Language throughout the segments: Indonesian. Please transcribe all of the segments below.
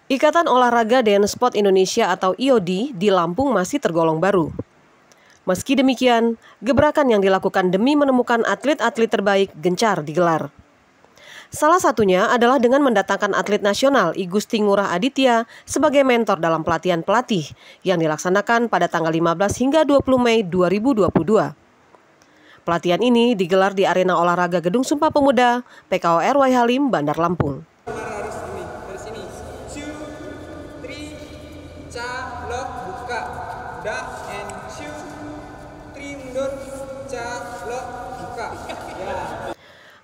Ikatan Olahraga Dance Sport Indonesia atau IOD di Lampung masih tergolong baru. Meski demikian, gebrakan yang dilakukan demi menemukan atlet-atlet terbaik gencar digelar. Salah satunya adalah dengan mendatangkan atlet nasional I Gusti Ngurah Aditya sebagai mentor dalam pelatihan pelatih yang dilaksanakan pada tanggal 15 hingga 20 Mei 2022. Pelatihan ini digelar di Arena Olahraga Gedung Sumpah Pemuda, PKOR Wai Halim, Bandar Lampung.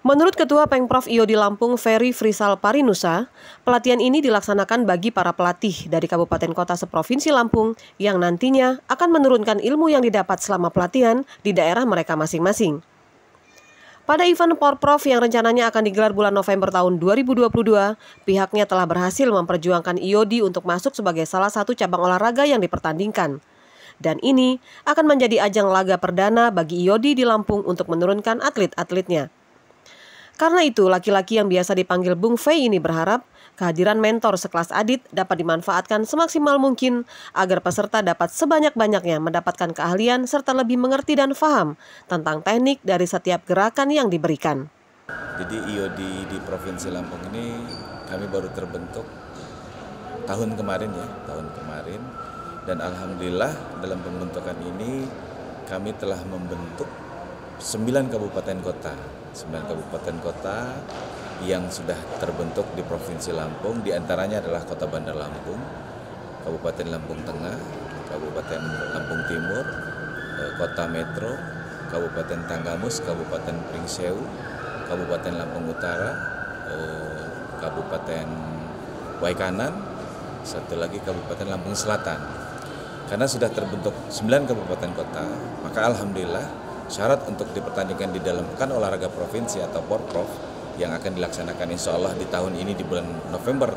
Menurut Ketua Pengprov IOD Lampung, Ferry Frisal Parinusa, pelatihan ini dilaksanakan bagi para pelatih dari kabupaten kota seprovinsi Lampung yang nantinya akan menurunkan ilmu yang didapat selama pelatihan di daerah mereka masing-masing. Pada event Porprov yang rencananya akan digelar bulan November tahun 2022, pihaknya telah berhasil memperjuangkan IOD untuk masuk sebagai salah satu cabang olahraga yang dipertandingkan. Dan ini akan menjadi ajang laga perdana bagi IOD di Lampung untuk menurunkan atlet-atletnya. Karena itu, laki-laki yang biasa dipanggil Bung Fei ini berharap kehadiran mentor sekelas Adit dapat dimanfaatkan semaksimal mungkin agar peserta dapat sebanyak-banyaknya mendapatkan keahlian serta lebih mengerti dan paham tentang teknik dari setiap gerakan yang diberikan. Jadi IOD di Provinsi Lampung ini kami baru terbentuk tahun kemarin dan alhamdulillah dalam pembentukan ini kami telah membentuk 9 kabupaten kota yang sudah terbentuk di Provinsi Lampung, diantaranya adalah Kota Bandar Lampung, Kabupaten Lampung Tengah, Kabupaten Lampung Timur, Kota Metro, Kabupaten Tanggamus, Kabupaten Pringsewu, Kabupaten Lampung Utara, Kabupaten Waikanan, satu lagi Kabupaten Lampung Selatan. Karena sudah terbentuk 9 kabupaten kota, maka alhamdulillah syarat untuk dipertandingkan di dalam Pekan Olahraga Provinsi atau Porprov yang akan dilaksanakan insya Allah di tahun ini di bulan November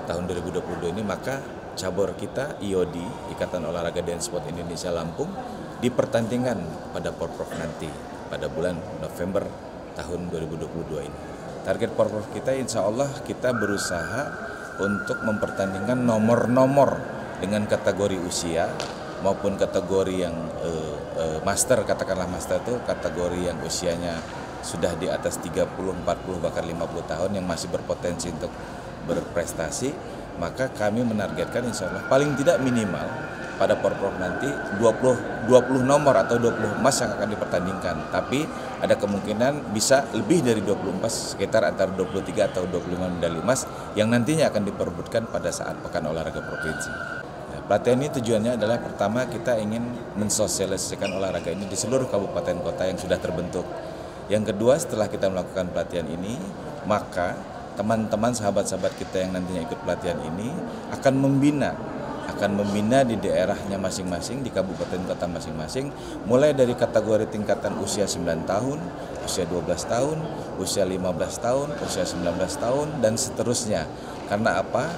tahun 2022 ini, maka cabur kita IOD, Ikatan Olahraga Dance Sport Indonesia Lampung, dipertandingkan pada Porprov nanti pada bulan November tahun 2022 ini. Target Porprov kita insya Allah kita berusaha untuk mempertandingkan nomor-nomor dengan kategori usia maupun kategori yang master, katakanlah master itu kategori yang usianya sudah di atas 30, 40, bahkan 50 tahun yang masih berpotensi untuk berprestasi, maka kami menargetkan insya Allah paling tidak minimal pada Porprov nanti 20 nomor atau 20 emas yang akan dipertandingkan, tapi ada kemungkinan bisa lebih dari 20 emas, sekitar antara 23 atau 25 medali emas yang nantinya akan diperebutkan pada saat Pekan Olahraga Provinsi. Pelatihan ini tujuannya adalah pertama kita ingin mensosialisasikan olahraga ini di seluruh kabupaten kota yang sudah terbentuk. Yang kedua, setelah kita melakukan pelatihan ini, maka teman-teman sahabat-sahabat kita yang nantinya ikut pelatihan ini akan membina di daerahnya masing-masing, di kabupaten kota masing-masing, mulai dari kategori tingkatan usia 9 tahun, usia 12 tahun, usia 15 tahun, usia 19 tahun, dan seterusnya. Karena apa?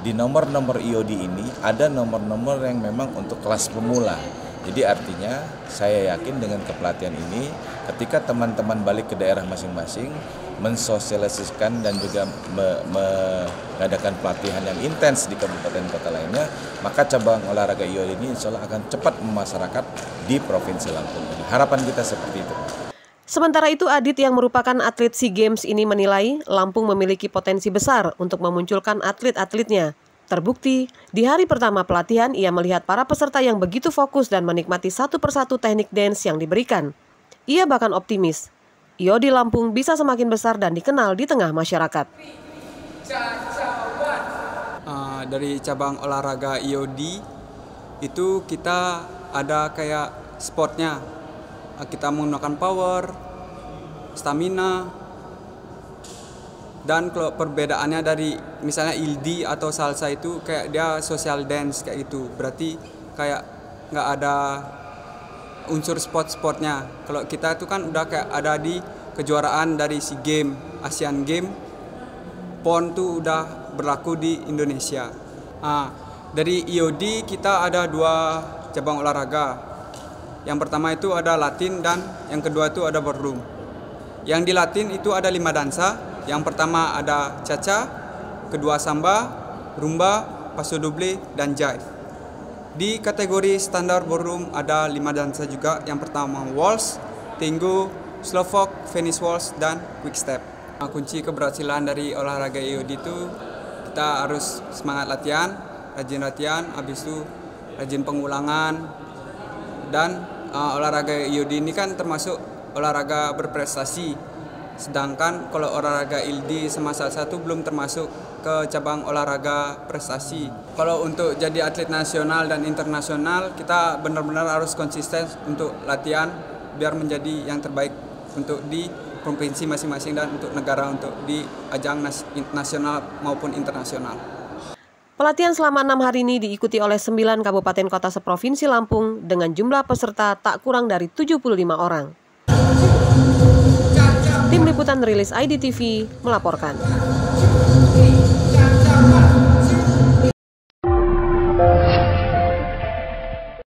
Di nomor-nomor IOD ini ada nomor-nomor yang memang untuk kelas pemula. Jadi artinya saya yakin dengan kepelatihan ini ketika teman-teman balik ke daerah masing-masing mensosialisasikan dan juga mengadakan pelatihan yang intens di kabupaten kota lainnya, maka cabang olahraga IOD ini insya Allah akan cepat memasyarakat di Provinsi Lampung ini. Harapan kita seperti itu. Sementara itu, Adit yang merupakan atlet SEA Games ini menilai Lampung memiliki potensi besar untuk memunculkan atlet-atletnya. Terbukti, di hari pertama pelatihan ia melihat para peserta yang begitu fokus dan menikmati satu persatu teknik dance yang diberikan. Ia bahkan optimis, IOD Lampung bisa semakin besar dan dikenal di tengah masyarakat. Dari cabang olahraga IOD itu kita ada kayak sportnya. Kita menggunakan power, stamina, dan kalau perbedaannya dari misalnya ILD atau salsa itu kayak dia social dance kayak gitu, berarti kayak nggak ada unsur sportnya. Kalau kita itu kan udah kayak ada di kejuaraan dari SEA Games, Asian Games, PON tuh udah berlaku di Indonesia. Dari IOD kita ada 2 cabang olahraga. Yang pertama itu ada Latin dan yang kedua itu ada ballroom. Yang di Latin itu ada 5 dansa. Yang pertama ada cha-cha, kedua samba, rumba, paso doble, dan jive. Di kategori standar ballroom ada 5 dansa juga. Yang pertama waltz, tango, slow folk, Venice waltz, dan quick step. Kunci keberhasilan dari olahraga EOD itu kita harus semangat latihan, rajin latihan, habis itu rajin pengulangan. Dan olahraga EOD ini kan termasuk olahraga berprestasi. Sedangkan kalau olahraga ILD sama salsa itu belum termasuk ke cabang olahraga prestasi. Kalau untuk jadi atlet nasional dan internasional, kita benar-benar harus konsisten untuk latihan biar menjadi yang terbaik untuk di provinsi masing-masing dan untuk negara, untuk di ajang nasional maupun internasional. Pelatihan selama 6 hari ini diikuti oleh 9 kabupaten kota seprovinsi Lampung dengan jumlah peserta tak kurang dari 75 orang. Tim Liputan Rilis IDTV melaporkan.